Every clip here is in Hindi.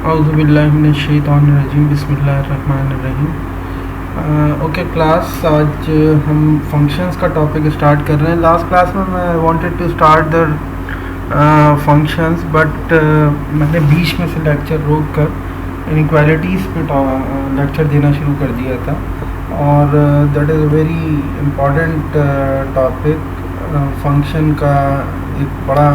औज़ुबिल्लाहिमिनश्शैतानिर्रजीम बिस्मिल्लाहिर्रहमानिर्रहीम। ओके क्लास, आज हम फंक्शंस का टॉपिक स्टार्ट कर रहे हैं। लास्ट क्लास में मैं wanted to start the functions but मैंने बीच में से लेक्चर रोक कर इनइक्वालिटीज़ पे लेक्चर देना शुरू कर दिया था और that is a very important topic. Function का एक बड़ा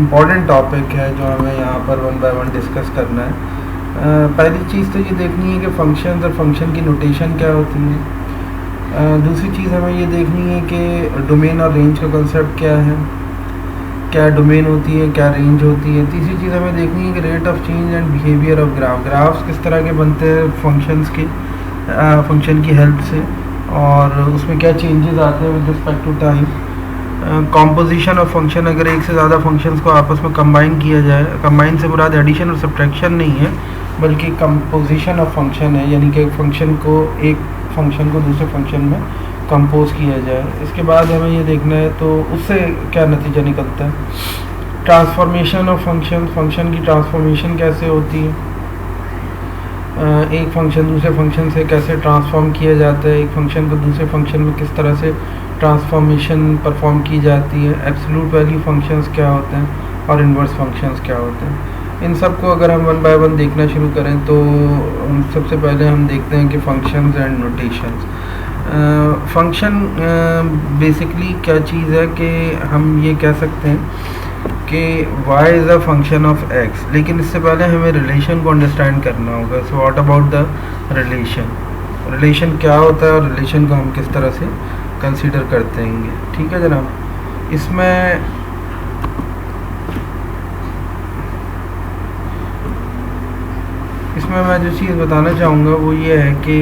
इम्पॉर्टेंट टॉपिक है जो हमें यहाँ पर वन बाय वन डिस्कस करना है। पहली चीज़ तो ये देखनी है कि फंक्शंस और फंक्शन की नोटेशन क्या होती है। दूसरी चीज़ हमें ये देखनी है कि डोमेन और रेंज का कंसेप्ट क्या है, क्या डोमेन होती है, क्या रेंज होती है। तीसरी चीज़ हमें देखनी है कि rate of change and behaviour of graphs किस तरह के बनते हैं फंक्शंस के फंक्शन की हेल्प से, और उसमें क्या चेंजेस आते हैं with respect to time. Composition of function, अगर एक से ज़्यादा फंक्शंस को आपस में कंबाइन किया जाए, कंबाइन से मुराद एडिशन और सब्ट्रैक्शन नहीं है बल्कि कंपोजिशन ऑफ फंक्शन है, यानी कि एक फंक्शन को दूसरे फंक्शन में कंपोज किया जाए। इसके बाद हमें ये देखना है तो उससे क्या नतीजा निकलता है। ट्रांसफॉर्मेशन ऑफ फंक्शन की ट्रांसफॉर्मेशन कैसे होती है, एक फंक्शन दूसरे फंक्शन से कैसे ट्रांसफॉर्म किया जाता है, एक फंक्शन को दूसरे फंक्शन में किस तरह से ट्रांसफॉर्मेशन परफॉर्म की जाती है, एब्सोल्यूट वैल्यू फंक्शंस क्या होते हैं और इन्वर्स फंक्शंस क्या होते हैं। इन सब को अगर हम वन बाय वन देखना शुरू करें तो सबसे पहले हम देखते हैं कि functions and notations. Function basically क्या चीज़ है कि हम ये कह सकते हैं कि y is a function of x, लेकिन इससे पहले हमें रिलेशन को अंडरस्टैंड करना होगा। So what about the relation क्या होता है और रिलेशन को हम किस तरह से कंसीडर करते हैं। ठीक है जनाब, इसमें मैं जो चीज़ बताना चाहूँगा वो ये है कि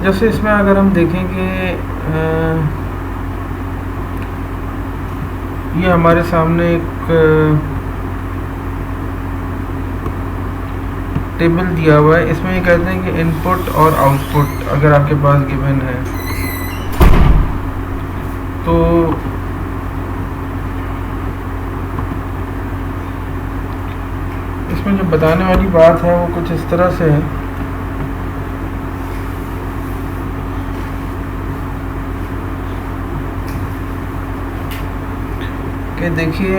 जैसे इसमें अगर हम देखेंगे ये हमारे सामने एक टेबल दिया हुआ है। इसमें ये कहते हैं कि इनपुट और आउटपुट अगर आपके पास गिवन है तो इसमें जो बताने वाली बात है वो कुछ इस तरह से है कि देखिए,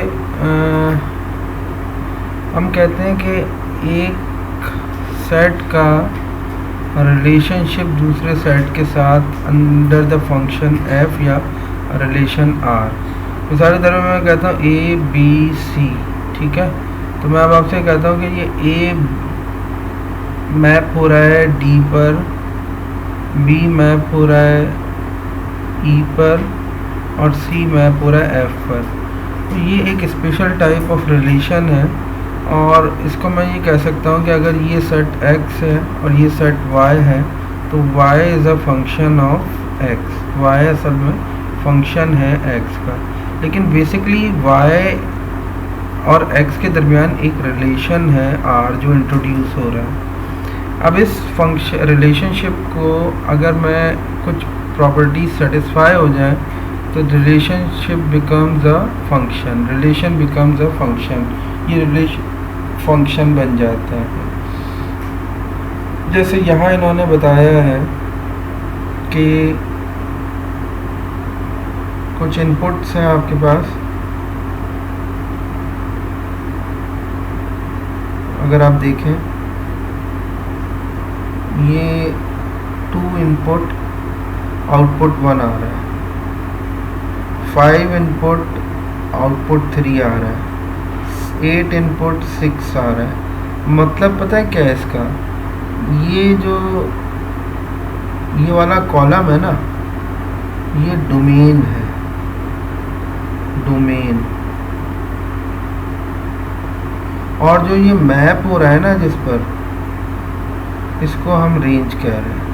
हम कहते हैं कि एक सेट का रिलेशनशिप दूसरे सेट के साथ अंडर द फंक्शन f या रिलेशन r। मिसाल के तौर पर मैं कहता हूँ a b c, ठीक है। तो मैं अब आपसे कहता हूँ कि ये a मैप हो रहा है d पर, b मैप हो रहा है e पर और c मैप हो रहा है f पर। तो ये एक स्पेशल टाइप ऑफ रिलेशन है और इसको मैं ये कह सकता हूँ कि अगर ये सेट x है और ये सेट y है तो y is a function of x, y असल में फंक्शन है एक्स का, लेकिन बेसिकली वाई और एक्स के दरमियान एक रिलेशन है आर जो इंट्रोड्यूस हो रहा है। अब इस फंक्शन रिलेशनशिप को अगर मैं कुछ प्रॉपर्टीज सेटिस्फाई हो जाए तो relationship becomes a function, relation becomes a function, ये रिलेशन फंक्शन बन जाता है। जैसे यहाँ इन्होंने बताया है कि कुछ इनपुट्स हैं आपके पास, अगर आप देखें ये 2 इनपुट आउटपुट 1 आ रहा है, 5 इनपुट आउटपुट 3 आ रहा है, 8 इनपुट 6 आ रहा है। मतलब पता है क्या है इसका, ये वाला कॉलम है ना, ये डोमेन है, डोमेन। और जो ये मैप हो रहा है ना जिस पर, इसको हम रेंज कह रहे हैं।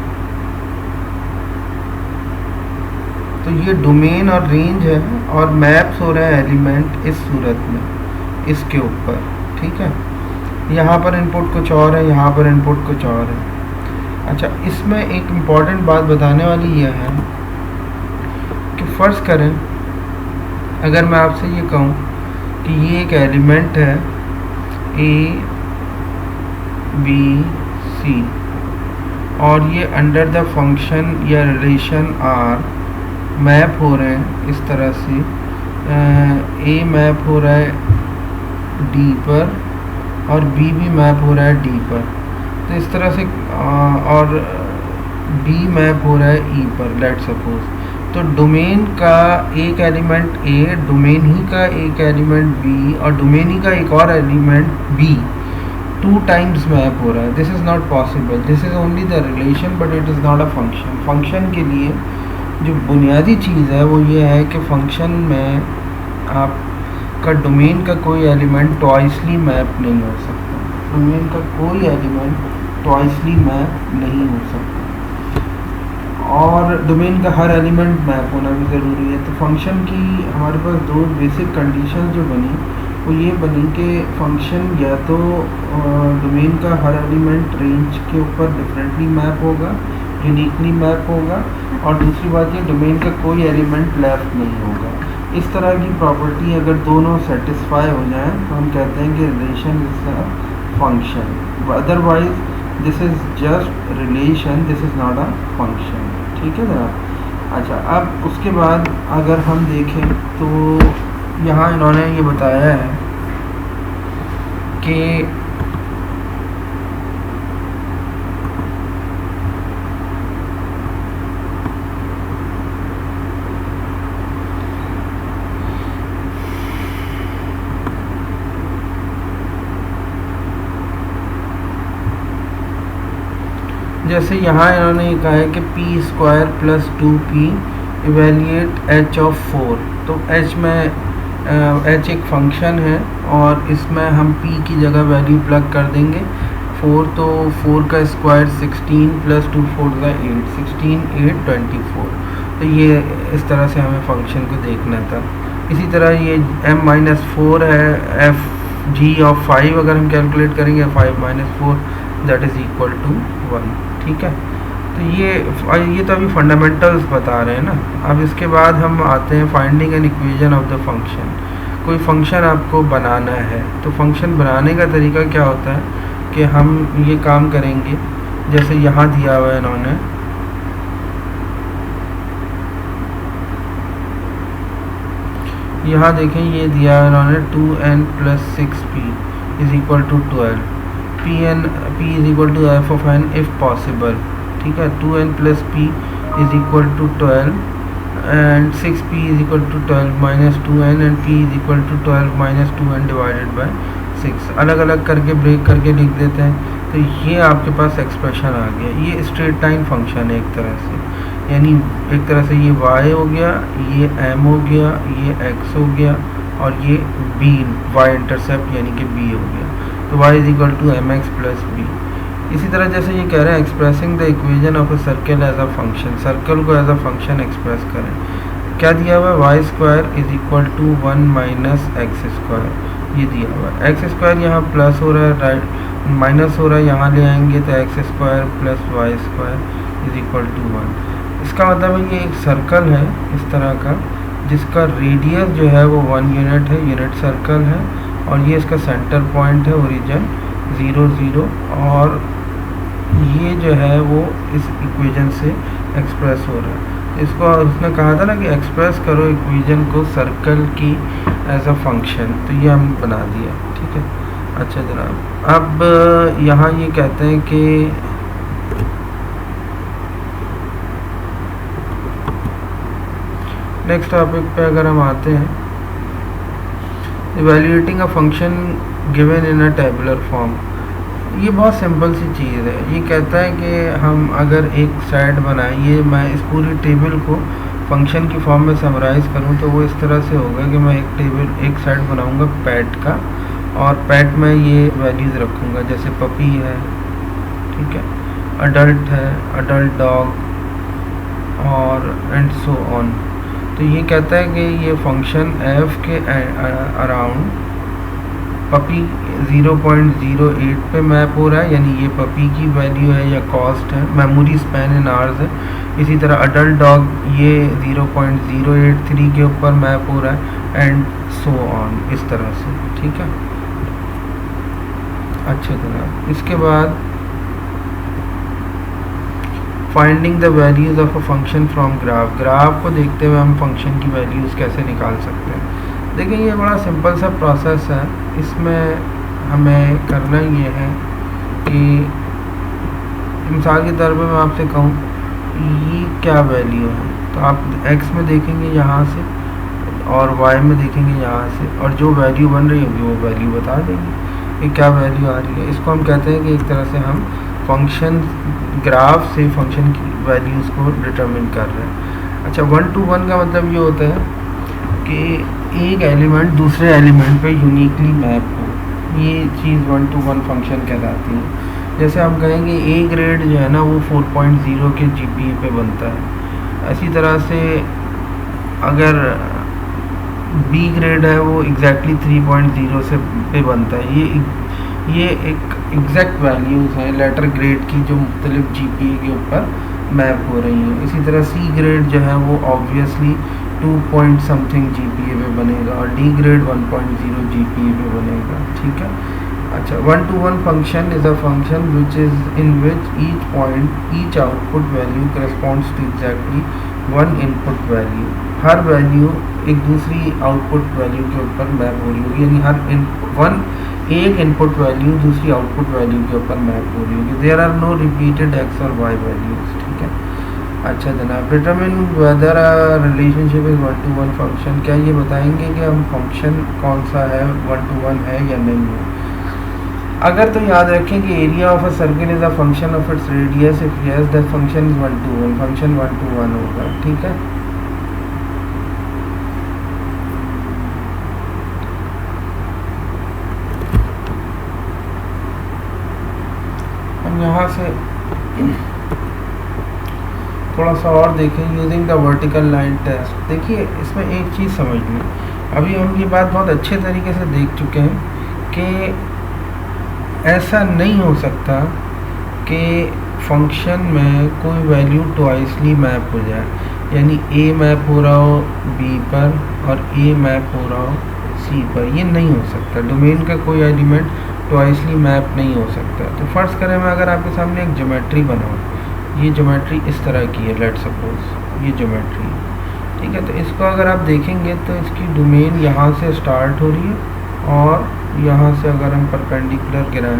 तो ये डोमेन और रेंज है और मैप्स हो रहे हैं एलिमेंट इस सूरत में, इसके ऊपर, ठीक है। यहाँ पर इनपुट कुछ और है, यहाँ पर इनपुट कुछ और है। अच्छा, इसमें एक इम्पॉर्टेंट बात बताने वाली यह है कि फ़र्ज़ करें अगर मैं आपसे ये कहूँ कि ये एक एलिमेंट है ए बी सी और ये अंडर द फंक्शन या रिलेशन आर मैप हो रहे हैं इस तरह से, ए मैप हो रहा है डी पर और बी भी मैप हो रहा है डी पर, तो इस तरह से और डी मैप हो रहा है ई पर, लेट सपोज। तो डोमेन का एक एलिमेंट ए, डोमेन ही का एक एलिमेंट बी और डोमेन ही का एक और एलिमेंट बी 2 टाइम्स मैप हो रहा है। This is not possible, this is only the relation but it is not a function. Function के लिए जो बुनियादी चीज़ है वो ये है कि फंक्शन में आपका डोमेन का कोई एलिमेंट ट्वाइसली मैप नहीं हो सकता, डोमेन का कोई एलिमेंट ट्वाइसली मैप नहीं हो सकता और डोमेन का हर एलिमेंट मैप होना भी ज़रूरी है। तो फंक्शन की हमारे पास 2 बेसिक कंडीशन जो बनी वो ये बनी कि फंक्शन या तो डोमेन का हर एलिमेंट रेंज के ऊपर डिफरेंटली मैप होगा, यूनिकली मैप होगा, और दूसरी बात ये डोमेन का कोई एलिमेंट लेफ्ट नहीं होगा। इस तरह की प्रॉपर्टी अगर दोनों सेटिस्फाई हो जाएं तो हम कहते हैं कि relation is a function, otherwise this is just relation, this is not a function, ठीक है ना। अच्छा, अब उसके बाद अगर हम देखें तो यहाँ इन्होंने ये बताया है कि जैसे यहाँ इन्होंने ये कहा है कि P square plus 2p evaluate H of 4। तो एच में एच एक फंक्शन है और इसमें हम p की जगह वैल्यू प्लग कर देंगे 4, तो 4 का स्क्वायर 16 प्लस 2 4 का 8, 16 8 24। तो ये इस तरह से हमें फंक्शन को देखना था। इसी तरह ये m-4 है, एफ जी ऑफ 5 अगर हम कैलकुलेट करेंगे 5 - 4 दैट इज़ इक्वल टू 1, ठीक है। तो ये तो अभी फंडामेंटल्स बता रहे हैं ना। अब इसके बाद हम आते हैं finding an equation of the function. कोई फंक्शन आपको बनाना है तो फंक्शन बनाने का तरीका क्या होता है कि हम ये काम करेंगे, जैसे यहाँ दिया हुआ है इन्होंने, यहाँ देखें ये दिया है इन्होंने 2n + 6p is equal to 12, p is equal to f of n if possible, ठीक है। 2n + p is equal to 12 and 6p is equal to 12 - 2n and p is equal to 12 - 2n divided by 6। अलग अलग करके ब्रेक करके लिख देते हैं तो ये आपके पास एक्सप्रेशन आ गया। ये स्ट्रेट लाइन फंक्शन है एक तरह से, यानी एक तरह से ये y हो गया, ये m हो गया, ये x हो गया और ये b y इंटरसेप्ट यानी कि b हो गया। तो y is equal to mx + b। इसी तरह जैसे ये कह रहे हैं expressing the equation of a circle as a function, circle को एज अ फंक्शन एक्सप्रेस करें। क्या दिया हुआ है, y square is equal to 1 minus x square, ये दिया हुआ है। एक्स स्क्वायर यहाँ प्लस हो रहा है, राइट माइनस हो रहा है, यहाँ ले आएंगे तो x square plus y square is equal to 1। इसका मतलब है ये एक सर्कल है इस तरह का, जिसका रेडियस जो है वो 1 यूनिट है, यूनिट सर्कल है, और ये इसका सेंटर पॉइंट है, ओरिजिन 0 0, और ये जो है वो इस इक्वेशन से एक्सप्रेस हो रहा है। इसको उसने कहा था ना कि एक्सप्रेस करो इक्वेशन को सर्कल की एज अ फंक्शन, तो ये हम बना दिया, ठीक है। अच्छा जनाब, अब यहाँ ये कहते हैं कि नेक्स्ट टॉपिक पे अगर हम आते हैं, evaluating a function given in a tabular form. ये बहुत सिंपल सी चीज़ है। ये कहता है कि हम अगर एक साइड बनाएं, ये मैं इस पूरी टेबल को फंक्शन की फॉर्म में समराइज़ करूं तो वो इस तरह से होगा कि मैं एक साइड बनाऊंगा पैट का, और पैट में ये वैल्यूज़ रखूंगा, जैसे पपी है, ठीक है, अडल्ट है, अडल्ट डॉग, और एंड सो ऑन। तो ये कहता है कि ये फंक्शन एफ के अराउंड पपी 0.08 पे मैप हो रहा है, यानी ये पपी की वैल्यू है या कॉस्ट है, मेमोरी स्पैन इन आवर्स है। इसी तरह अडल्ट डॉग ये 0.083 के ऊपर मैप हो रहा है, एंड सो ऑन, इस तरह से, ठीक है। अच्छा जनाब, इसके बाद finding the values of a function from graph. Graph को देखते हुए हम फंक्शन की वैल्यूज़ कैसे निकाल सकते हैं। देखिए ये बड़ा सिंपल सा प्रोसेस है। इसमें हमें करना ये है कि मिसाल के तौर पे मैं आपसे कहूँ ये क्या वैल्यू है, तो आप x में देखेंगे यहाँ से और y में देखेंगे यहाँ से, और जो वैल्यू बन रही होगी वो वैल्यू बता देंगे कि क्या वैल्यू आ रही है। इसको हम कहते हैं कि एक तरह से हम फंक्शन ग्राफ से फंक्शन की वैल्यूज़ को डिटरमिन कर रहे हैं। अच्छा, 1 to 1 का मतलब ये होता है कि एक एलिमेंट दूसरे एलिमेंट पे यूनिकली मैप हो, ये चीज़ 1 to 1 फंक्शन कहलाती है। जैसे हम कहेंगे ए ग्रेड जो है ना वो 4.0 के GPA पे बनता है, इसी तरह से अगर बी ग्रेड है वो एग्जैक्टली 3.0 से पे बनता है। ये एक एग्जैक्ट वैल्यूज़ हैं लेटर ग्रेड की जो मुख्तलिफ GPA के ऊपर मैप हो रही हैं। इसी तरह सी ग्रेड जो है वो ऑब्वियसली 2 something GPA पे बनेगा, और डी ग्रेड 1.0 GPA पे बनेगा, ठीक है। अच्छा, 1 to 1 function is a function which is in which each output value corresponds to exactly 1 input value. हर वैल्यू एक दूसरी आउटपुट वैल्यू के ऊपर मैप हो रही होगी, यानी एक इनपुट वैल्यू दूसरी आउटपुट वैल्यू के ऊपर मैप हो रही होगी। There are no repeated x और y वैल्यूज, ठीक है। अच्छा जनाब, determine whether relationship is 1 to 1 function. क्या ये बताएंगे कि हम फंक्शन कौन सा है, 1 to 1 है या नहीं है। अगर तो याद रखें कि area of a circle is a function of its radius, if yes that function is 1 to 1, function 1 to 1 होगा, ठीक है। हम यहाँ से थोड़ा सा और देखें, using the vertical line test. देखिए इसमें एक चीज़ समझ लें, अभी हम ये बात बहुत अच्छे तरीके से देख चुके हैं कि ऐसा नहीं हो सकता कि फंक्शन में कोई वैल्यू ट्वाइसली मैप हो जाए, यानी ए मैप हो रहा हो बी पर और ए मैप हो रहा हो सी पर, ये नहीं हो सकता। डोमेन का कोई एलिमेंट ट्वाइसली मैप नहीं हो सकता। तो फर्स्ट करें, मैं अगर आपके सामने एक ज्योमेट्री बनाऊँ, ये ज्योमेट्री इस तरह की है, लेट सपोज ये ज्योमेट्री, ठीक है। तो इसको अगर आप देखेंगे तो इसकी डोमेन यहाँ से स्टार्ट हो रही है और यहाँ से अगर हम परपेंडिकुलर गिराएं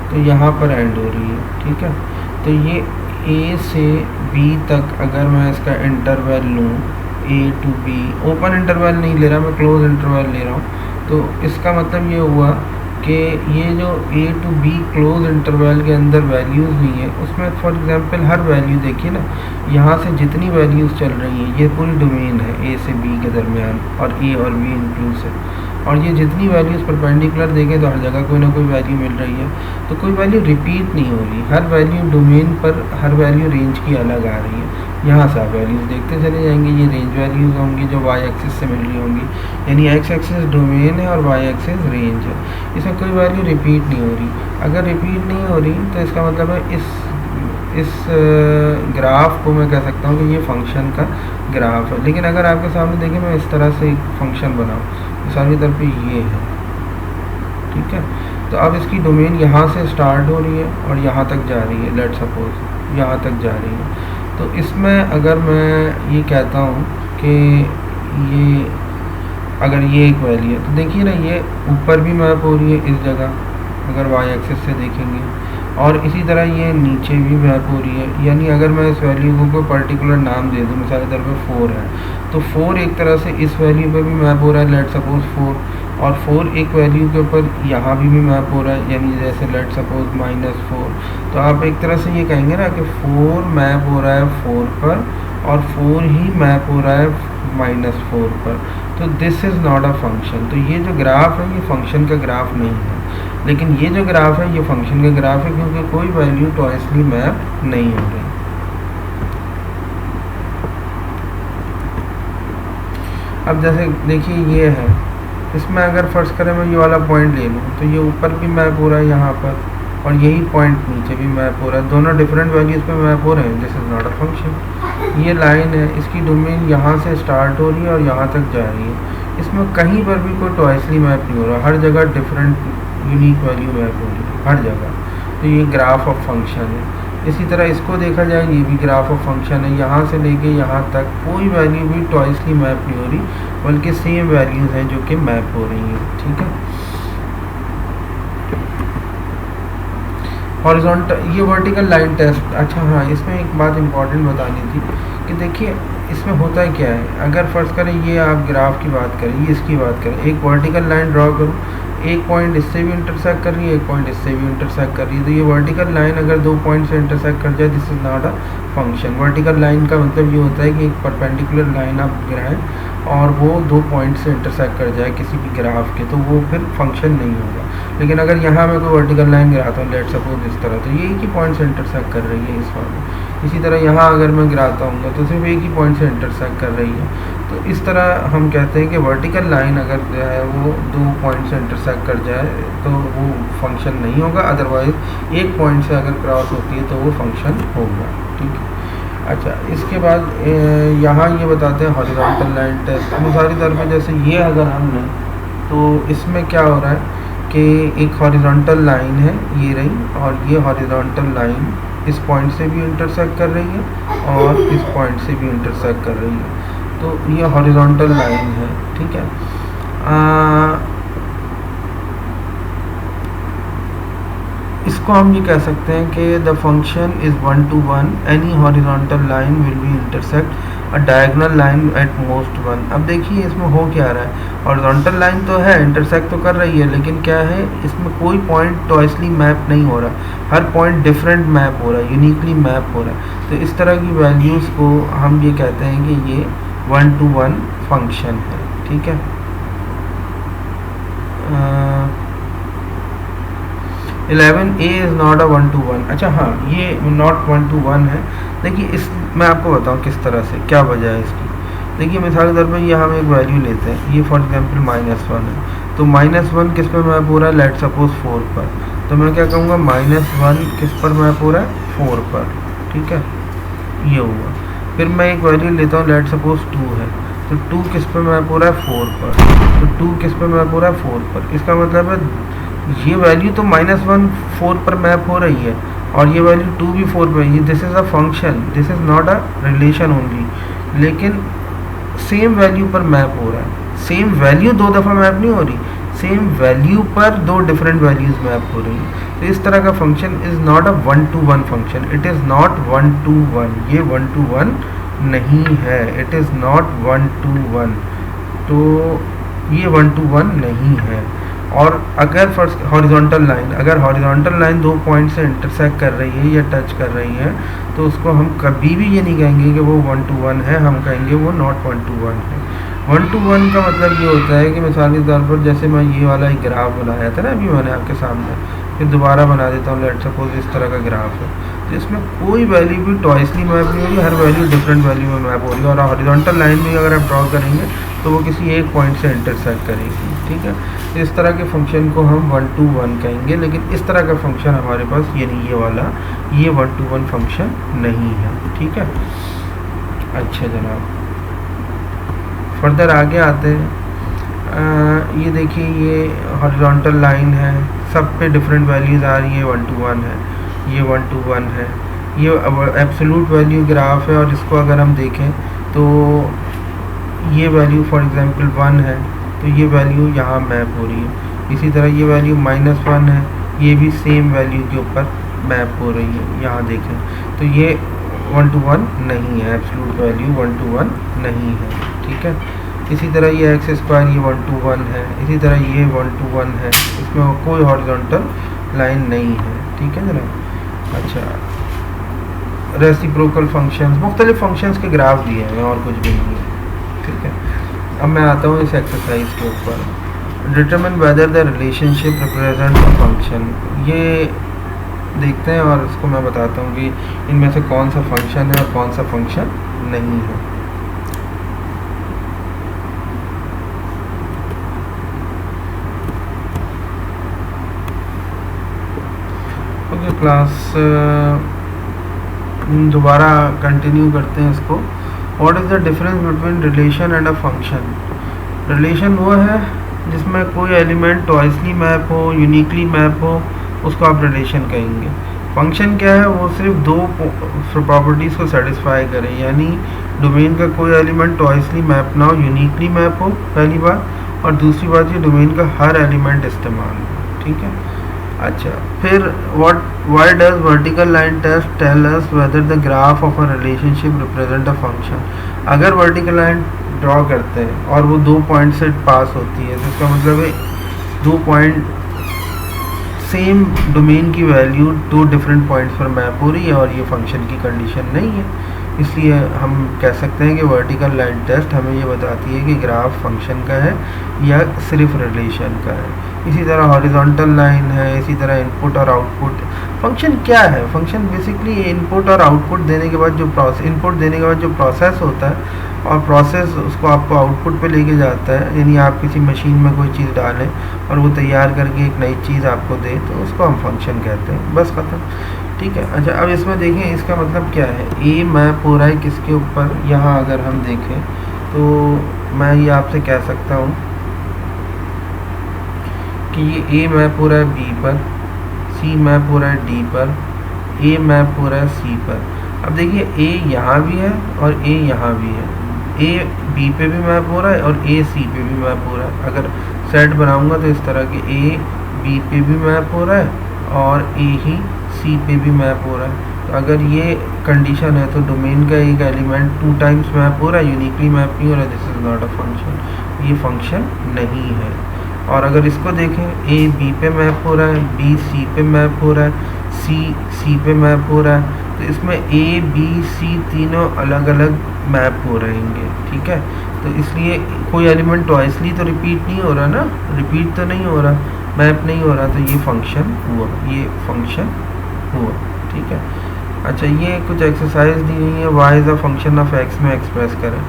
तो यहाँ पर एंड हो रही है, ठीक है। तो ये ए से बी तक अगर मैं इसका इंटरवल लूँ, ए टू बी, ओपन इंटरवल नहीं ले रहा मैं, क्लोज इंटरवल ले रहा हूँ, तो इसका मतलब ये हुआ कि ये जो ए टू बी क्लोज इंटरवल के अंदर वैल्यूज़ नहीं है, उसमें फॉर एग्जांपल हर वैल्यू देखिए ना, यहाँ से जितनी वैल्यूज़ चल रही हैं ये पूरी डोमेन है ए से बी के दरमियान, और ए और बी इंक्लूसिव। और ये जितनी वैल्यूज़ परपेंडिकुलर देखें तो हर जगह कोई ना कोई वैल्यू मिल रही है, तो कोई वैल्यू रिपीट नहीं हो रही, हर वैल्यू डोमेन पर हर वैल्यू रेंज की अलग आ रही है। यहाँ से आप वैल्यूज़ देखते चले जाएंगे, ये रेंज वैल्यूज़ होंगी जो वाई एक्सिस से मिल रही होंगी, यानी एक्स एक्सिस डोमेन है और वाई एक्सिस रेंज है, इसमें कोई वैल्यू रिपीट नहीं हो रही। अगर रिपीट नहीं हो रही तो इसका मतलब है इस ग्राफ को मैं कह सकता हूँ कि ये फंक्शन का ग्राफ है। लेकिन अगर आपके सामने देखें मैं इस तरह से एक फंक्शन बनाऊँ, सारी तरफ ये है, ठीक है। तो अब इसकी डोमेन यहाँ से स्टार्ट हो रही है और यहाँ तक जा रही है, लेट सपोज यहाँ तक जा रही है। तो इसमें अगर मैं ये कहता हूँ कि ये अगर ये एक वैल्यू है तो देखिए ना ये ऊपर भी मैप हो रही है इस जगह, अगर वाई एक्सिस से देखेंगे, और इसी तरह ये नीचे भी मैप हो रही है। यानी अगर मैं इस वैल्यू को कोई पर्टिकुलर नाम दे दूँ, मिसाल के तौर पर 4 है, तो 4 एक तरह से इस वैल्यू पे भी मैप हो रहा है, लेट सपोज 4, और 4 एक वैल्यू के ऊपर यहाँ भी मैप हो रहा है, यानी जैसे लेट सपोज -4। तो आप एक तरह से ये कहेंगे ना कि 4 मैप हो रहा है 4 पर और 4 ही मैप हो रहा है -4 पर। तो this is not a function. तो ये जो ग्राफ है ये फंक्शन का ग्राफ नहीं है, लेकिन ये जो ग्राफ है ये फंक्शन का ग्राफ है, क्योंकि कोई वैल्यू ट्वाइसली मैप नहीं हो रही। अब जैसे देखिए ये है, इसमें अगर फर्स्ट करें मैं ये वाला पॉइंट ले लूँ तो ये ऊपर भी मैप हो रहा है यहाँ पर, और यही पॉइंट नीचे भी मैप हो रहा है, दोनों डिफरेंट वैल्यूज़ पे मैप हो रहे हैं। This is not a function. ये लाइन है, इसकी डोमेन यहाँ से स्टार्ट हो रही है और यहाँ तक जा रही है, इसमें कहीं पर भी कोई ट्वाइसली मैप नहीं हो रहा, हर जगह डिफरेंट यूनिक वैल्यू मैप हो रही है हर जगह। तो ये ग्राफ ऑफ फंक्शन है। इसी तरह इसको देखा जाए, ये भी ग्राफ ऑफ फंक्शन है, यहाँ से लेके यहाँ तक कोई वैल्यू भी ट्वाइसली मैप नहीं हो रही, बल्कि सेम वैल्यूज़ हैं जो कि मैप हो रही हैं, ठीक है। हॉरिजॉन्टल, ये वर्टिकल लाइन टेस्ट। अच्छा हाँ, इसमें एक बात इंपॉर्टेंट बतानी थी कि देखिए इसमें होता है क्या है, अगर फर्स्ट करें ये आप ग्राफ की बात करें, ये इसकी बात करें, एक वर्टिकल लाइन ड्रॉ करूँ, एक पॉइंट इससे भी इंटरसेक्ट कर रही है, एक पॉइंट इससे भी इंटरसेक्ट कर रही है, तो ये वर्टिकल लाइन अगर 2 पॉइंट से इंटरसेक्ट कर जाए, this is not a function. Vertical line का मतलब ये होता है कि एक परपेंडिकुलर लाइन आप गिराएं और वो 2 पॉइंट से इंटरसेक्ट कर जाए किसी भी ग्राफ के, तो वो फिर फंक्शन नहीं होगा। लेकिन अगर यहाँ मैं कोई वर्टिकल लाइन गिराता हूँ, लेट सपोज इस तरह, तो ये एक ही पॉइंट से इंटरसेक्ट कर रही है इस वाले। इसी तरह यहाँ अगर मैं गिराता हूँ तो सिर्फ एक ही पॉइंट से इंटरसेक्ट कर रही है। तो इस तरह हम कहते हैं कि वर्टिकल लाइन अगर जो है वो 2 पॉइंट से इंटरसेक्ट कर जाए तो वो फंक्शन नहीं होगा, अदरवाइज़ एक पॉइंट से अगर क्रॉस होती है तो वो फंक्शन होगा, ठीक है। अच्छा, इसके बाद यहाँ ये बताते हैं हॉरिजॉन्टल लाइन टेस्ट। मिसाल के तौर पर जैसे ये अगर हम लें तो इसमें क्या हो रहा है कि एक हॉरिजॉन्टल लाइन है ये रही, और ये हॉरिजॉन्टल लाइन इस पॉइंट से भी इंटरसेक्ट कर रही है और इस पॉइंट से भी इंटरसेक्ट कर रही है, तो ये हॉरिजॉन्टल लाइन है, ठीक है। इसको हम ये कह सकते हैं कि the function is 1 to 1, any horizontal line will be intersect a diagonal line at most 1। अब देखिए इसमें हो क्या रहा है, हॉरिजॉन्टल लाइन तो है, इंटरसेक्ट तो कर रही है, लेकिन क्या है इसमें कोई पॉइंट ट्वाइसली मैप नहीं हो रहा, हर पॉइंट डिफरेंट मैप हो रहा है, यूनिकली मैप हो रहा है। तो इस तरह की वैल्यूज़ को हम ये कहते हैं कि ये 1 to 1 फंक्शन है, ठीक है। 11A is not a 1 to 1। अच्छा हाँ, ये नॉट 1 to 1 है। देखिए इस मैं आपको बताऊँ किस तरह से, क्या वजह है इसकी। देखिए मिसाल के तौर पर ये हम एक वैल्यू लेते हैं, ये फॉर एग्जांपल -1 है, तो -1 किस पर मैप हो रहा है, लेट सपोज 4 पर। तो मैं क्या कहूँगा, -1 किस पर मैप हो रहा है, 4 पर, ठीक है, ये हुआ। फिर मैं एक वैल्यू लेता हूँ, लेट सपोज 2 है, तो 2 किस पर मैप हो रहा है, 4 पर, तो 2 किस पर मैप हो रहा है, 4 पर। इसका मतलब है ये वैल्यू तो -1 4 पर मैप हो रही है और ये वैल्यू 2 भी 4 पर है। This is a function, this is not a relation only, लेकिन सेम वैल्यू पर मैप हो रहा है। सेम वैल्यू 2 दफ़ा मैप नहीं हो रही, सेम वैल्यू पर 2 डिफरेंट वैल्यूज़ मैप हो रही है। तो इस तरह का function is not a 1 to 1 function, it is not 1 to 1, ये 1 to 1 नहीं है, इट इज़ नॉट 1 to 1, तो ये 1 to 1 नहीं है। और अगर फर्स्ट हॉरिजॉन्टल लाइन, अगर हॉरिजॉन्टल लाइन 2 पॉइंट से इंटरसेक्ट कर रही है या टच कर रही है, तो उसको हम कभी भी ये नहीं कहेंगे कि वो 1 to 1 है, हम कहेंगे वो नॉट 1 to 1 है। 1-to-1 का मतलब ये होता है कि मिसाल के तौर पर जैसे मैं ये वाला एक ग्राफ बनाया था ना अभी मैंने आपके सामने, फिर दोबारा बना देता हूँ, लेट सपोज इस तरह का ग्राफ है, तो इसमें कोई वैल्यू भी टॉइसली मैप नहीं हो रही, हर वैल्यू डिफरेंट वैल्यू में मैप हो रही है, और हॉरिजॉन्टल लाइन भी अगर आप ड्रॉ करेंगे तो वो किसी एक पॉइंट से इंटरसेक्ट करेगी, ठीक है। तो इस तरह के फंक्शन को हम 1-to-1 कहेंगे, लेकिन इस तरह का फंक्शन हमारे पास यानी ये वाला ये 1-to-1 फंक्शन नहीं है, ठीक है। अच्छा जनाब, फर्दर आगे आते हैं। ये देखिए ये हॉरिजॉन्टल लाइन है, सब पे डिफरेंट वैल्यूज़ आ रही है, 1-to-1 है, ये 1-to-1 है, ये एब्सोल्यूट वैल्यू ग्राफ है, और इसको अगर हम देखें तो ये वैल्यू फॉर एग्जांपल 1 है, तो ये वैल्यू यहाँ मैप हो रही है। इसी तरह ये वैल्यू -1 है, ये भी सेम वैल्यू के ऊपर मैप हो रही है, यहाँ देखें तो ये 1-to-1 नहीं है, एब्सोल्यूट वैल्यू 1-to-1 नहीं है, ठीक है। इसी तरह ये x² ये 1-to-1 है, इसी तरह ये 1-to-1 है, इसमें कोई हॉरिजॉन्टल लाइन नहीं है, ठीक है जनाब। अच्छा, रेसिप्रोकल फंक्शंस, मुख्तलिफ फंक्शंस के ग्राफ दिए हैं और कुछ भी नहीं है, ठीक है। अब मैं आता हूँ इस एक्सरसाइज के ऊपर। Determine whether the relationship represent a function, ये देखते हैं और इसको मैं बताता हूँ कि इनमें से कौन सा फंक्शन है और कौन सा फंक्शन नहीं है। ओके क्लास, दोबारा कंटिन्यू करते हैं इसको। What is the difference between relation and a function? Relation वो है जिसमें कोई एलिमेंट टॉइसली मैप हो, यूनिकली मैप हो, उसको आप रिलेशन कहेंगे। फंक्शन क्या है? वो सिर्फ दो प्रॉपर्टीज़ को सेटिस्फाई करे, यानी डोमेन का कोई एलिमेंट टॉइसली मैप ना हो, यूनिकली मैप हो पहली बात, और दूसरी बात ये डोमेन का हर एलिमेंट इस्तेमाल हो, ठीक है। अच्छा, फिर why does vertical line test tell us whether the graph of a relationship represent a function? अगर वर्टिकल लाइन ड्रॉ करते हैं और वो 2 पॉइंट से पास होती है, तो इसका मतलब है 2 पॉइंट सेम डोमेन की वैल्यू 2 डिफरेंट पॉइंट्स पर मैप हो रही है, और ये फंक्शन की कंडीशन नहीं है। इसलिए हम कह सकते हैं कि वर्टिकल लाइन टेस्ट हमें ये बताती है कि ग्राफ फंक्शन का है या सिर्फ रिलेशन का है। इसी तरह हॉरिजॉन्टल लाइन है, इसी तरह इनपुट और आउटपुट। फंक्शन क्या है? फंक्शन बेसिकली इनपुट और आउटपुट देने के बाद जो इनपुट देने के बाद जो प्रोसेस होता है, और प्रोसेस उसको आपको आउटपुट पे लेके जाता है, यानी आप किसी मशीन में कोई चीज़ डालें और वो तैयार करके एक नई चीज़ आपको दे, तो उसको हम फंक्शन कहते हैं, बस ख़त्म, ठीक है। अच्छा, अब इसमें देखें इसका मतलब क्या है। ए मैप हो रहा है किसके ऊपर? यहाँ अगर हम देखें तो मैं ये आपसे कह सकता हूँ कि ये ए मैप हो रहा है बी पर, सी मैप हो रहा है डी पर, ए मैप हो रहा है सी पर। अब देखिए ए यहाँ भी है और ए यहाँ भी है, ए बी पे भी मैप हो रहा है और ए सी पे भी मैप हो रहा है। अगर सेट बनाऊंगा तो इस तरह के ए बी पे भी मैप हो रहा है और ए ही सी पे भी मैप हो रहा है। तो अगर ये कंडीशन है तो डोमेन का एक एलिमेंट 2 टाइम्स मैप हो रहा है, यूनिकली मैप नहीं हो रहा है, this is not a function, ये फंक्शन नहीं है। और अगर इसको देखें, ए बी पे मैप हो रहा है, बी सी पे मैप हो रहा है, सी पे मैप हो रहा है, तो इसमें ए बी सी तीनों अलग अलग मैप हो रहेंगे, ठीक है। तो इसलिए कोई एलिमेंट ट्वाइसली तो रिपीट नहीं हो रहा ना, रिपीट तो नहीं हो रहा, मैप नहीं हो रहा, तो ये फंक्शन हुआ, ये फंक्शन हुआ, ठीक है। अच्छा, ये कुछ एक्सरसाइज दी हुई है, Y is a function of X में एक्सप्रेस करें।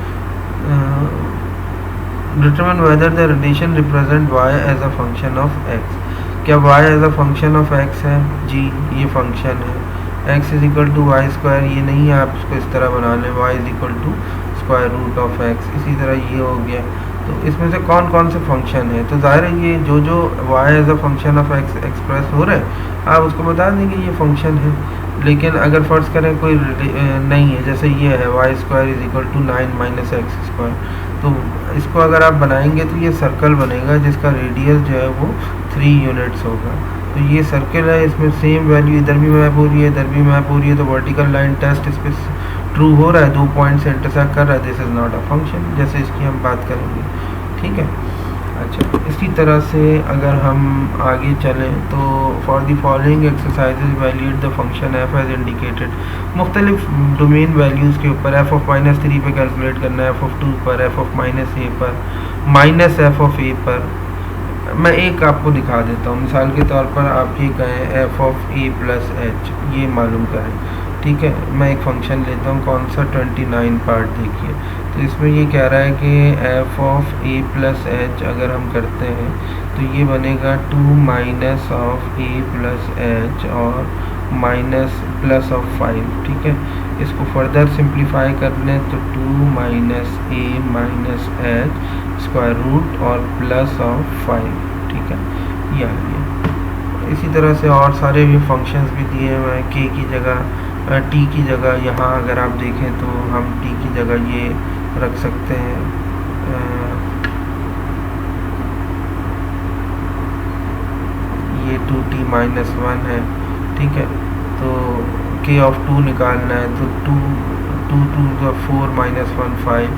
Determine whether the relation represent Y as a function of X. क्या Y as a function of X है? जी, ये फंक्शन है। x is equal to Y square, ये नहीं है, आप इसको इस तरह बना लें, y is equal to square root of x। इसी तरह ये हो गया। तो इसमें से कौन कौन से फंक्शन है? तो ज़ाहिर है ये जो y as a function of x express हो रहा है, आप उसको बता दें कि ये फंक्शन है। लेकिन अगर फ़र्ज़ करें कोई नहीं है, जैसे ये है y square is equal to 9 minus x square, तो इसको अगर आप बनाएंगे तो ये सर्कल बनेगा जिसका रेडियस जो है वो 3 यूनिट्स होगा। तो ये सर्कल है, इसमें सेम वैल्यू इधर भी मैप हो रही है, इधर भी मैप हो रही है, तो वर्टिकल लाइन टेस्ट इस पर ट्रू हो रहा है, 2 पॉइंट से इंटरसेक्ट कर रहा है, this is not a function, जैसे इसकी हम बात करेंगे, ठीक है। अच्छा, इसी तरह से अगर हम आगे चलें तो for the following exercises evaluate the function f as indicated. मुख्तलिफ डोमेन वैल्यूज़ के ऊपर एफ ऑफ -3 पे कैलकुलेट करना है, एफ ऑफ 2 पर, एफ ऑफ -a पर, माइनस एफ ऑफ a पर। मैं एक आपको दिखा देता हूँ, मिसाल के तौर पर आप ये कहें F of a plus H, ये मालूम करें, ठीक है। मैं एक फंक्शन लेता हूँ, कौन सा, 29 पार्ट देखिए। तो इसमें ये कह रहा है कि f of a plus H अगर हम करते हैं तो ये बनेगा 2 minus of a plus H और माइनस प्लस ऑफ 5, ठीक है। इसको फर्दर सिंप्लीफाई कर लें तो 2 minus a minus h square root और प्लस ऑफ 5, ठीक है, ये आ गया। इसी तरह से और सारे भी फंक्शंस भी दिए हुए हैं, k की जगह t की जगह, यहाँ अगर आप देखें तो हम t की जगह ये रख सकते हैं, ये 2t माइनस 1 है, ठीक है। तो k ऑफ 2 निकालना है तो 2 2 4 माइनस 1 5।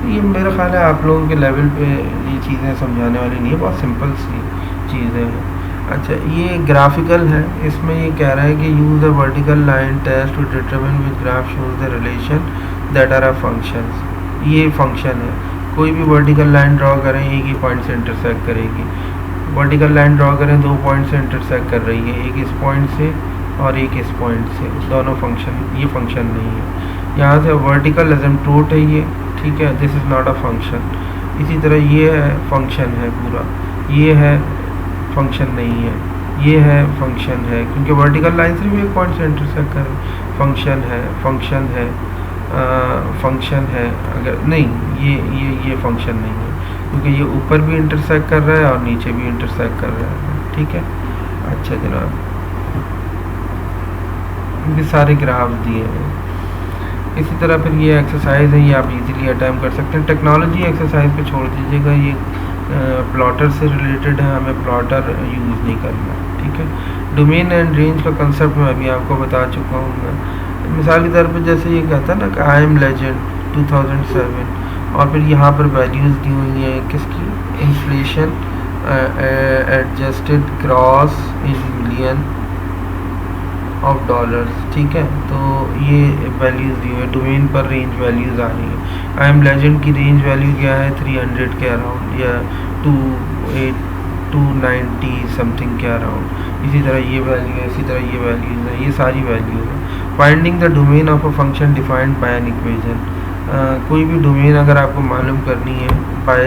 ये मेरा ख्याल है आप लोगों के लेवल पे ये चीज़ें समझाने वाली नहीं है, बहुत सिंपल सी चीज़ें हैं। अच्छा, ये ग्राफिकल है, इसमें ये कह रहा है कि use the vertical line test to determine which graph shows the relation that are a functions. ये फंक्शन है, कोई भी वर्टिकल लाइन ड्रॉ करें एक ही पॉइंट से इंटरसेक्ट करेगी। वर्टिकल लाइन ड्रॉ करें 2 पॉइंट से इंटरसेक्ट कर रही है, एक इस पॉइंट से और एक इस पॉइंट से, दोनों फंक्शन, ये फंक्शन नहीं है। यहाँ से वर्टिकल एसिम्प्टोट है ये, ठीक है, this is not a function. इसी तरह ये है फंक्शन है पूरा, ये है फंक्शन नहीं है, ये है फंक्शन है, क्योंकि वर्टिकल लाइन सिर्फ एक पॉइंट से इंटरसेक्ट कर, फंक्शन है, फंक्शन है, फंक्शन है। अगर नहीं, ये फंक्शन नहीं है, क्योंकि ये ऊपर भी इंटरसेक्ट कर रहा है और नीचे भी इंटरसेक्ट कर रहा है, ठीक है। अच्छा जनाब, ये सारे ग्राफ दिए हैं। इसी तरह फिर ये एक्सरसाइज है, ये आप इजीली अटैम्प्ट कर सकते हैं। टेक्नोलॉजी एक्सरसाइज पे छोड़ दीजिएगा, ये प्लॉटर से रिलेटेड है, हमें प्लॉटर यूज़ नहीं करना, ठीक है। डोमेन एंड रेंज का कंसेप्ट मैं अभी आपको बता चुका हूँ। मैं मिसाल के तौर पर जैसे ये कहता है ना कि आई एम लेजेंड 2007, और फिर यहाँ पर वैल्यूज़ दी हुई हैं किसकी, inflation adjusted cross in million of dollars, ठीक है। तो ये वैल्यूज़ दी हुई है, डोमेन पर रेंज वैल्यूज़ आ रही है। आई एम लेजेंड की रेंज वैल्यू क्या है, 300 के अराउंड या 290 समथिंग के अराउंड। इसी तरह ये वैल्यू है, इसी तरह ये वैल्यूज़ है, ये सारी वैल्यूज़ है। Finding the domain of a function defined by an equation. कोई भी डोमेन अगर आपको मालूम करनी है बाय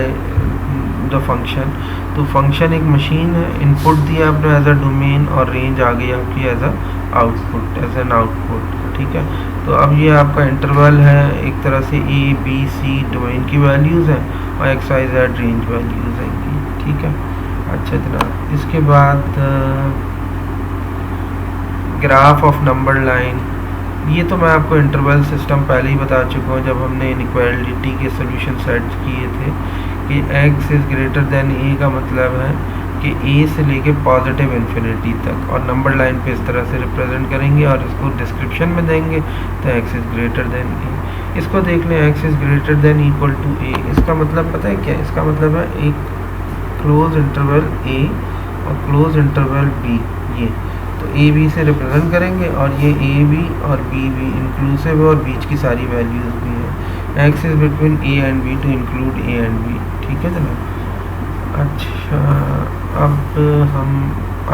द फंक्शन, तो फंक्शन एक मशीन है, इनपुट दिया आपने एज अ डोमेन और रेंज आ गई आपकी as a output, as an output, ठीक है। तो अब ये आपका इंटरवल है, एक तरह से ए बी सी डोमेन की वैल्यूज़ हैं और x y z range values हैं, ठीक है। अच्छा जनाब, इसके बाद ग्राफ ऑफ नंबर लाइन, ये तो मैं आपको इंटरवल सिस्टम पहले ही बता चुका हूँ जब हमने इनइक्वालिटी के सोल्यूशन सेट किए थे कि x is greater than a का मतलब है कि a से लेके पॉजिटिव इन्फिनिटी तक, और नंबर लाइन पे इस तरह से रिप्रेजेंट करेंगे और इसको डिस्क्रिप्शन में देंगे तो x is greater than a। इसको देख लें, x is greater than equal to a, इसका मतलब पता है क्या, इसका मतलब है एक क्लोज इंटरवल a और क्लोज इंटरवल b, ये तो ए बी से रिप्रेजेंट करेंगे और ये ए बी और बी भी इंक्लूसिव है और बीच की सारी वैल्यूज़ भी हैं। X is between a and b to include a and b, ठीक है जनाब। अच्छा, अब हम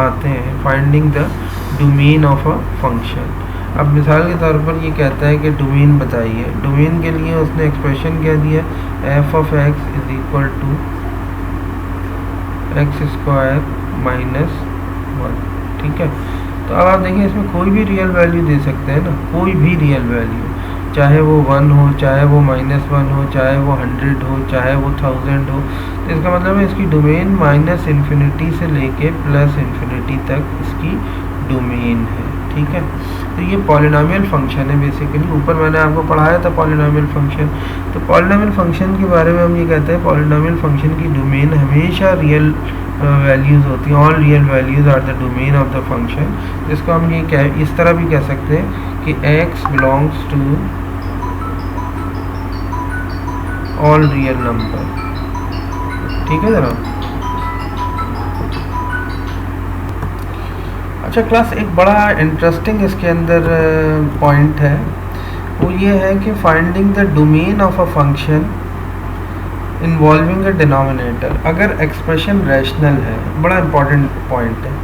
आते हैं finding the domain of a function. अब मिसाल के तौर पर ये कहता है कि डोमेन बताइए। डोमेन के लिए उसने एक्सप्रेशन क्या दिया, f of x is equal to x square minus 1, ठीक है। तो अब आप देखिए इसमें कोई भी रियल वैल्यू दे सकते हैं ना, कोई भी रियल वैल्यू, चाहे वो 1 हो, चाहे वो -1 हो, चाहे वो 100 हो, चाहे वो 1000 हो। तो इसका मतलब है इसकी डोमेन -इन्फिनिटी से लेके +इन्फिनिटी तक इसकी डोमेन है, ठीक है। तो ये पॉलिनोमियल फंक्शन है बेसिकली। ऊपर मैंने आपको पढ़ाया था पॉलिनोमियल फंक्शन। तो पॉलिनोमियल फंक्शन के बारे में हम ये कहते हैं पॉलिनोमियल फंक्शन की डोमेन हमेशा रियल वैल्यूज़ होती हैं, all real values are the domain of the function. इसको हम ये इस तरह भी कह सकते हैं कि x belongs to all real number, ठीक है जरा। अच्छा क्लास, एक बड़ा इंटरेस्टिंग इसके अंदर पॉइंट है, वो ये है कि finding the domain of a function involving a denominator. अगर एक्सप्रेशन रैशनल है, बड़ा इंपॉर्टेंट पॉइंट है।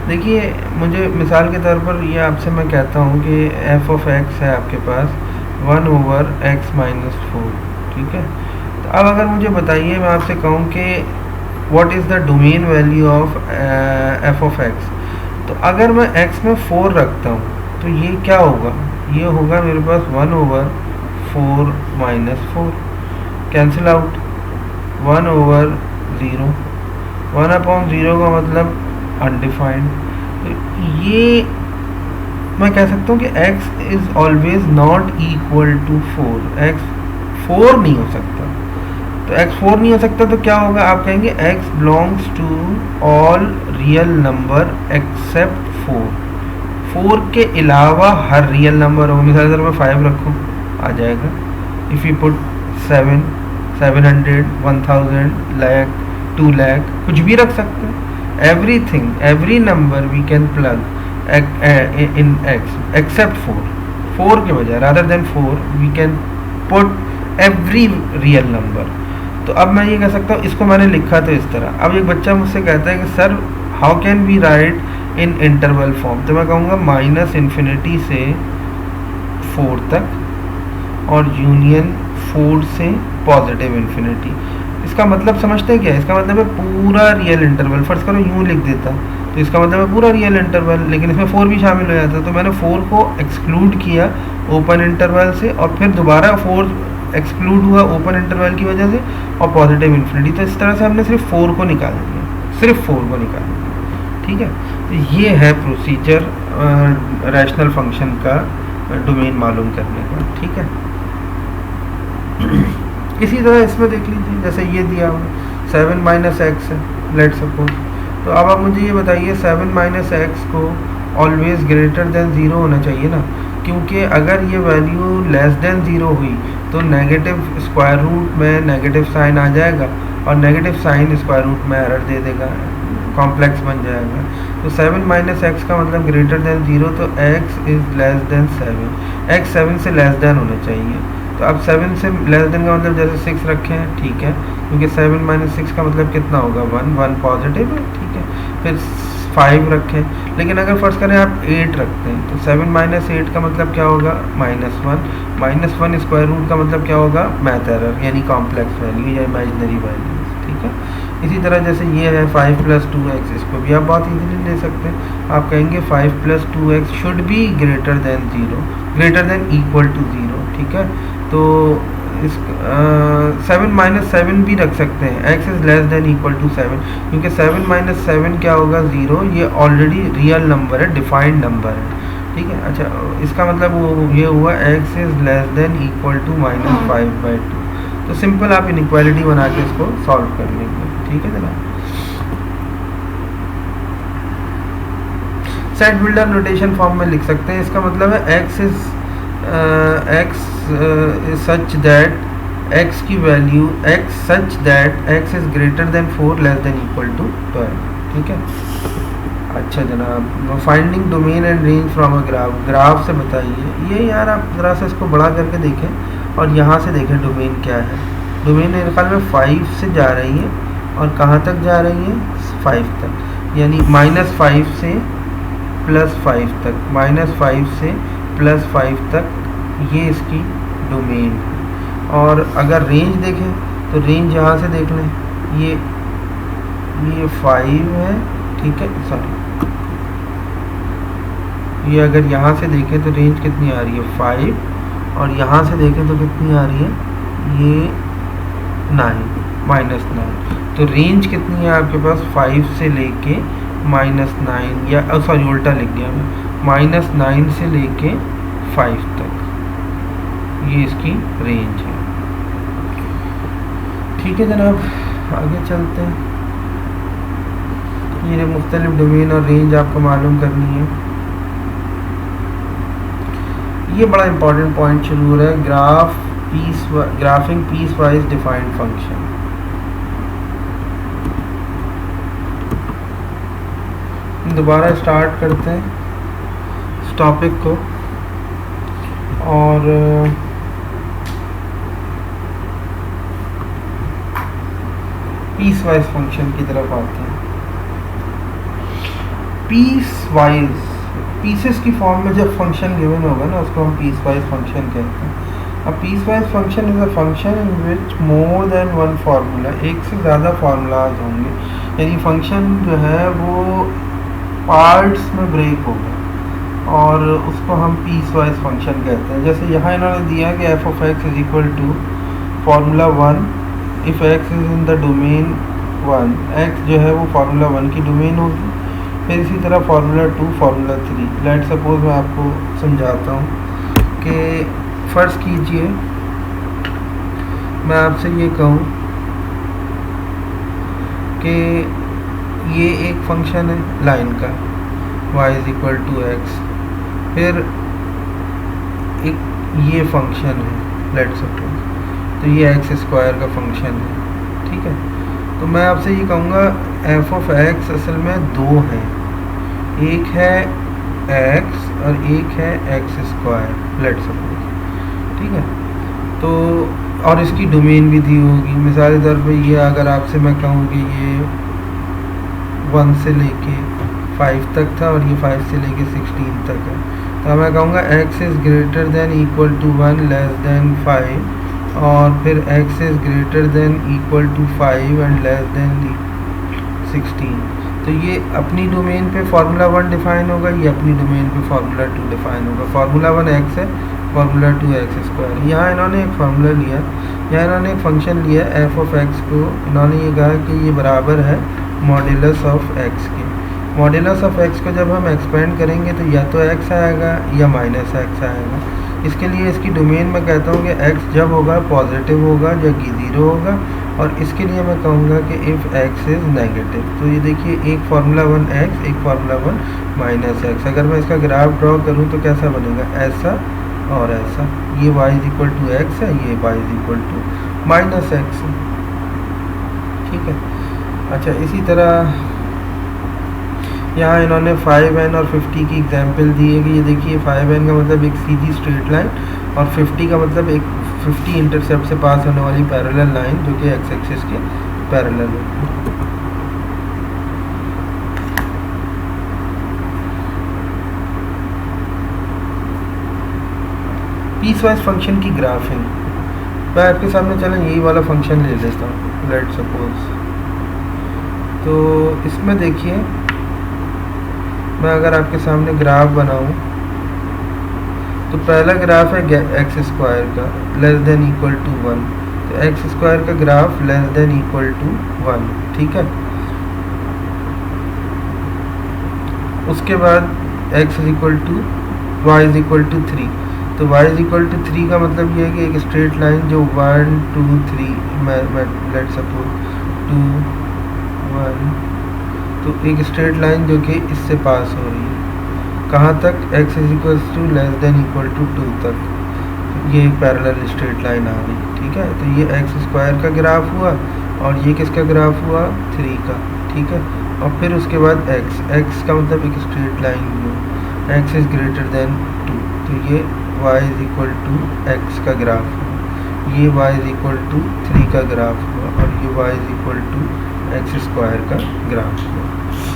देखिए, मुझे मिसाल के तौर पर ये आपसे मैं कहता हूँ कि एफ ऑफ एक्स है आपके पास 1/x-4, ठीक है। तो अब अगर मुझे बताइए, मैं आपसे कहूँ कि what is the domain value of F of x, तो अगर मैं x में 4 रखता हूँ तो ये क्या होगा, ये होगा मेरे पास 1/4 - 4, कैंसिल आउट, 1/0, 1/0 का मतलब अनडिफाइंड। तो ये मैं कह सकता हूँ कि x is always not equal to 4, x 4 नहीं हो सकता। तो x 4 नहीं हो सकता तो क्या होगा, आप कहेंगे x belongs to all real number except 4, 4 के अलावा हर रियल नंबर होगा। मिसाल अगर मैं 5 रखूँ आ जाएगा। If you put 7, 700, 1000, lakh, 2 lakh, कुछ भी रख सकते हैं। Everything, every number we can plug in x except 4 के बजाय, rather than 4 we can put every real number. तो अब मैं ये कह सकता हूँ, इसको मैंने लिखा तो इस तरह। अब एक बच्चा मुझसे कहता है कि sir how can we write in interval form, तो मैं कहूँगा -∞ से 4 तक और यूनियन 4 से +∞। इसका मतलब समझते हैं क्या है? इसका मतलब है पूरा रियल इंटरवल। फर्स्ट करो यूँ लिख देता तो इसका मतलब है पूरा रियल इंटरवल, लेकिन इसमें 4 भी शामिल हो जाता। तो मैंने 4 को एक्सक्लूड किया ओपन इंटरवल से, और फिर दोबारा 4 एक्सक्लूड हुआ ओपन इंटरवल की वजह से और +∞। तो इस तरह से हमने सिर्फ 4 को निकाल दिया, सिर्फ 4 को निकाल दिया, ठीक है। तो ये है प्रोसीजर रैशनल फंक्शन का डोमेन मालूम करने का, ठीक है। इसी तरह इसमें देख लीजिए, जैसे ये दिया हुआ 7 - x है, लेट सपोज। तो अब आप मुझे ये बताइए 7 - x को ऑलवेज ग्रेटर देन 0 होना चाहिए ना, क्योंकि अगर ये वैल्यू लेस देन 0 हुई तो नेगेटिव स्क्वायर रूट में नेगेटिव साइन आ जाएगा, और नेगेटिव साइन स्क्वायर रूट में एरर दे देगा, कॉम्प्लेक्स बन जाएगा। तो 7 - x का मतलब ग्रेटर देन 0, तो x is less then 7, x 7 से लेस देन होना चाहिए। तो अब 7 से लेस देन का मतलब जैसे 6 रखे हैं, ठीक है, क्योंकि 7 - 6 का मतलब कितना होगा, 1 पॉजिटिव है, ठीक है। फिर 5 रखें, लेकिन अगर फर्स्ट करें आप 8 रखते हैं तो 7 - 8 का मतलब क्या होगा, -1, -1 स्क्वायर रूट का मतलब क्या होगा, मैथ एरर, यानी कॉम्प्लेक्स वैल्यू या इमेजिनरी वैल्यू, ठीक है। इसी तरह जैसे ये है 5 + 2x, इसको भी आप बहुत इजीली ले सकते हैं। आप कहेंगे 5 + 2x should be greater than 0, greater than equal to 0, ठीक है। तो इस 7 - 7 भी रख सकते हैं, x is less than equal to 7, क्योंकि 7 - 7 क्या होगा, 0, ये ऑलरेडी रियल नंबर है, डिफाइंड नंबर है, ठीक है। अच्छा, इसका मतलब वो ये हुआ x is less than equal to -5/2। तो सिंपल आप इनइक्वालिटी बना के इसको सॉल्व कर लेंगे, ठीक है जनाब। सेट बिल्डर नोटेशन फॉर्म में लिख सकते हैं। इसका मतलब है x is such that x की value x such that x is greater than 4 less than equal to 12, ठीक है। अच्छा जनाब, finding domain and range from a graph, graph से बताइए। ये यार आप ज़रा सा इसको बड़ा करके देखें और यहाँ से देखें डोमेन क्या है। डोमेन मेरे ख्याल में 5 से जा रही है, और कहाँ तक जा रही है, 5 तक, यानी -5 से +5 तक, -5 से +5 तक ये इसकी डोमेन है। और अगर रेंज देखें तो रेंज यहाँ से देख लें, ये 5 है, ठीक है, सॉरी, ये अगर यहाँ से देखें तो रेंज कितनी आ रही है, 5, और यहाँ से देखें तो कितनी आ रही है, ये 9, -9। तो रेंज कितनी है आपके पास, 5 से लेके -9, या सॉरी उल्टा लिख दिया मैं, -9 से लेके 5 तक, ये इसकी रेंज है, ठीक है जनाब। आगे चलते हैं। ये मुख्तलिफ डोमेन और रेंज आपको मालूम करनी है। ये बड़ा इंपॉर्टेंट पॉइंट शुरू हो रहा है, graphing piecewise defined function. दोबारा स्टार्ट करते हैं इस टॉपिक को और पीस वाइज फंक्शन की तरफ आते हैं। पीस वाइज, पीसेस की फॉर्म में जब फंक्शन गिवन होगा ना उसको हम पीस वाइज फंक्शन कहते हैं। अब piecewise function is a function in which more than one formula, एक से ज़्यादा फार्मूलाज होंगे, यानी फंक्शन जो है वो पार्ट्स में ब्रेक होगा और उसको हम पीस वाइज फंक्शन कहते हैं। जैसे यहाँ इन्होंने दिया कि f of x is equal to formula 1 if x is in the domain 1, x जो है वो फार्मूला 1 की डोमेन होगी। फिर इसी तरह फार्मूला 2, फार्मूला 3। लेट सपोज मैं आपको समझाता हूँ कि फ़र्ज़ कीजिए मैं आपसे ये कहूँ कि ये एक फंक्शन है लाइन का y is equal to x, फिर एक ये फंक्शन है लेट सपोज, तो ये एक्स स्क्वायर का फंक्शन है, ठीक है। तो मैं आपसे ये कहूँगा एफ ऑफ एक्स असल में दो हैं, एक है एक्स और एक है एक्स स्क्वायर लेट सपोज, ठीक है। तो और इसकी डोमेन भी दी होगी, मिसाल के तौर पे ये अगर आपसे मैं कहूँ कि ये 1 से लेके 5 तक था और ये 5 से लेके 16 तक है, तो मैं कहूँगा x is greater than equal to 1 less than 5 और फिर x is greater than equal to 5 and less than 16। तो ये अपनी डोमेन पे फार्मूला 1 डिफाइन होगा, ये अपनी डोमेन पे फार्मूला 2 डिफाइन होगा। फार्मूला 1 x है, फार्मूला 2 एक्स स्क्वायर। यहाँ इन्होंने एक फार्मूला लिया, यहाँ इन्होंने एक फंक्शन लिया एफ ऑफ एक्स को, इन्होंने ये कहा कि ये बराबर है मॉड्यूलस ऑफ एक्स के। मॉड्यूलस ऑफ एक्स को जब हम एक्सपेंड करेंगे तो या तो एक्स आएगा या माइनस एक्स आएगा। इसके लिए इसकी डोमेन में कहता हूँ कि एक्स जब होगा पॉजिटिव होगा जब कि 0 होगा, और इसके लिए मैं कहूँगा कि इफ़ एक्स इज़ नेगेटिव। तो ये देखिए एक फार्मूला 1 एक्स, एक फार्मूला 1 माइनस एक्स। अगर मैं इसका ग्राफ ड्रॉ करूँ तो कैसा बनेगा, ऐसा और ऐसा। ये y is equal to x है, ये y is equal to minus x है, ठीक है। अच्छा, इसी तरह यहाँ इन्होंने 5n और 50 की एग्जांपल दी है कि ये देखिए 5n का मतलब एक सीधी स्ट्रेट लाइन और 50 का मतलब एक 50 इंटरसेप्ट से पास होने वाली पैरेलल लाइन जो कि एक्स एक्सिस के पैरेलल है। पीस वाइज फंक्शन की ग्राफिंग, मैं आपके सामने चलें यही वाला फंक्शन ले लेता हूँ लेट सपोज। तो इसमें देखिए मैं अगर आपके सामने ग्राफ बनाऊँ तो पहला ग्राफ है एक्स स्क्वायर का लेस देन इक्वल टू 1, तो एक्स स्क्वायर का graph less than equal to 1, ठीक है। उसके बाद x is equal to y is equal to 3, तो y इज इक्वल टू 3 का मतलब ये है कि एक स्ट्रेट लाइन जो 1 2 3 मैं लेट सपोज 2 1, तो एक स्ट्रेट लाइन जो कि इससे पास हो रही है कहाँ तक, x is equal to less than equal to 2 तक, ये एक पैरेलल स्ट्रेट लाइन आ रही, ठीक है। तो ये एक्स स्क्वायर का ग्राफ हुआ और ये किसका ग्राफ हुआ 3 का, ठीक है। और फिर उसके बाद x का मतलब एक स्ट्रेट लाइन हुआ, x इज़ ग्रेटर देन 2, तो ये y is equal to x का ग्राफ हुआ, ये y इज इक्वल टू 3 का ग्राफ हुआ और ये y is equal to x square का ग्राफ हुआ।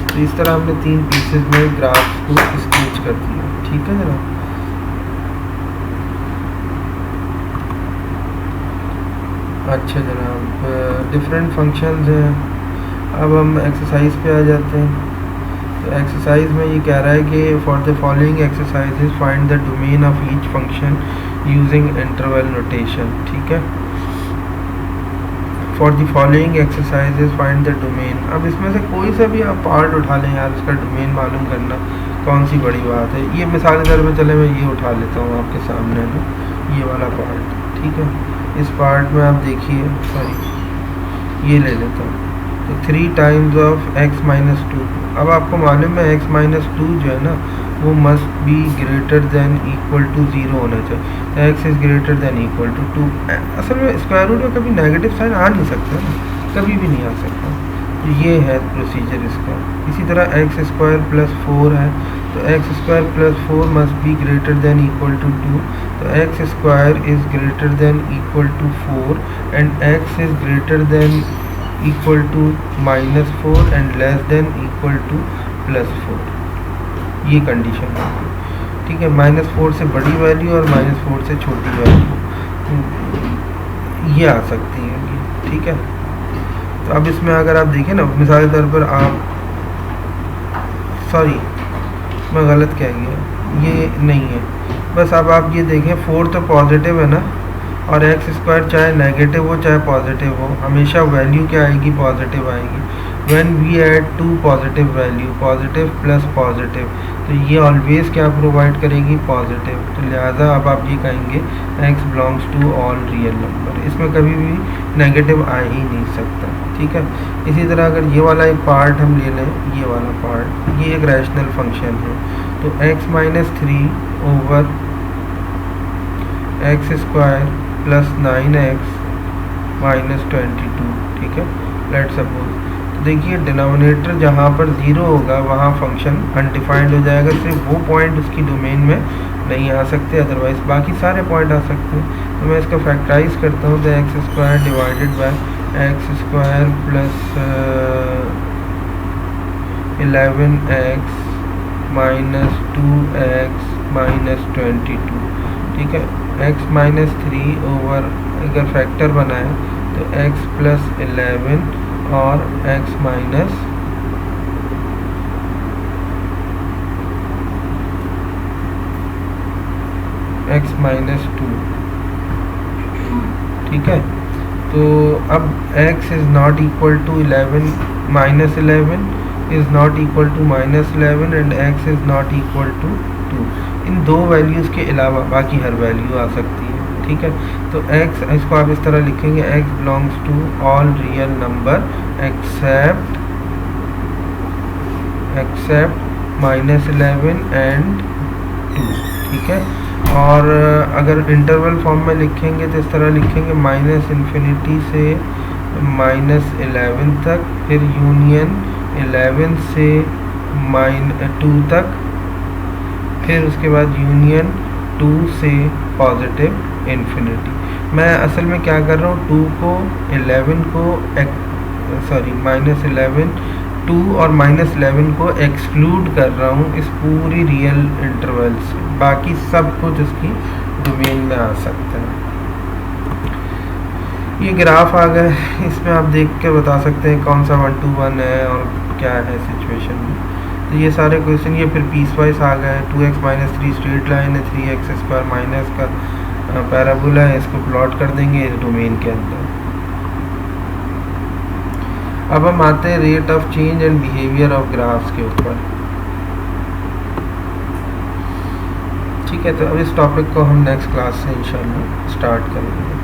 तो इस तरह हमने 3 पीसेज में ग्राफ को स्केच कर दिया, ठीक है जनाब। अच्छा जनाब, डिफरेंट फंक्शंस हैं। अब हम एक्सरसाइज पे आ जाते हैं। तो एक्सरसाइज में ये कह रहा है कि for the following exercises find the domain of each function using interval notation, ठीक है। For the following exercises find the domain. अब इसमें से कोई सा भी आप पार्ट उठा लें यार, उसका डोमेन मालूम करना कौन सी बड़ी बात है। ये मिसाल के तौर पर चले मैं ये उठा लेता हूँ आपके सामने ना, ये वाला पार्ट, ठीक है। इस पार्ट में आप देखिए, सॉरी ये ले लेता हूँ, तो 3 टाइम्स ऑफ x माइनस 2। अब आपको मालूम है x माइनस 2 जो है ना वो must be greater than equal to 0 होना चाहिए। x is greater than equal to 2। असल में स्क्वायर रूट में कभी नेगेटिव साइन आ नहीं सकता ना, कभी भी नहीं आ सकता। तो ये है प्रोसीजर इसका। इसी तरह एक्स स्क्वायर प्लस 4 है, तो x square plus 4 must be greater than equal to 2, तो x square is greater than equal to 4 and x is greater than equal to -4 and less than equal to +4, ये कंडीशन है। ठीक है, -4 से बड़ी वैल्यू और -4 से छोटी वैल्यू ये आ सकती है। ठीक है, तो अब इसमें अगर आप देखें ना, मिसाल के तौर पर आप, सॉरी मैं गलत कह गया, ये नहीं है, बस अब आप ये देखें 4 तो पॉजिटिव है ना, और एक्स स्क्वायर चाहे नेगेटिव हो चाहे पॉजिटिव हो, हमेशा वैल्यू क्या आएगी, पॉजिटिव आएगी। When we add 2 positive value, positive plus positive, तो ये ऑलवेज क्या प्रोवाइड करेगी, पॉजिटिव। तो लिहाजा अब आप ये कहेंगे x belongs to all real number, इसमें कभी भी नेगेटिव आ ही नहीं सकता। ठीक है, इसी तरह अगर ये वाला एक पार्ट हम ले लें, ये वाला पार्ट, ये एक रैशनल फंक्शन है, तो x-3 over x square plus 9x minus 22। ठीक है, लेट सपोज, देखिए डिनोमिनेटर जहाँ पर 0 होगा वहाँ फंक्शन अनडिफाइंड हो जाएगा, सिर्फ वो पॉइंट उसकी डोमेन में नहीं आ सकते, अदरवाइज बाकी सारे पॉइंट आ सकते हैं। तो मैं इसका फैक्टराइज करता हूँ, तो x square divided by x square plus 11x minus 2x minus 22। ठीक है, x-3 ओवर अगर फैक्टर बनाए तो x प्लस 11 और x माइनस -2। ठीक है, तो अब x is not equal to 11 minus 11 is not equal to -11 and x is not equal to 2। इन दो वैल्यूज़ के अलावा बाकी हर वैल्यू आ सकती है। ठीक है, तो x, इसको आप इस तरह लिखेंगे, x belongs to all real number except -11 and 2। ठीक है, और अगर इंटरवल फॉर्म में लिखेंगे तो इस तरह लिखेंगे, -∞ से -11 तक, फिर यूनियन 11 से -2 तक, फिर उसके बाद यूनियन 2 से पॉजिटिव इन्फिनिटी। मैं असल में क्या कर रहा हूँ, 2 को 11 को -11 2 और -11 को एक्सक्लूड कर रहा हूँ इस पूरी रियल इंटरवल से, बाकी सब कुछ इसकी डोमेन में आ सकता है। ये ग्राफ आ गए, इसमें आप देख के बता सकते हैं कौन सा 1 to 1 है और क्या है सिचुएशन में। तो ये सारे क्वेश्चन ये फिर पीस वाइज आ गए। 2x - 3 स्ट्रेट लाइन है, 3x² माइनस का पैराबोला है, इसको प्लॉट कर देंगे इस डोमेन के अंदर। अब हम आते हैं rate of change and behaviour of graphs के ऊपर। ठीक है, तो अब इस टॉपिक को हम नेक्स्ट क्लास से इंशाल्लाह स्टार्ट करेंगे।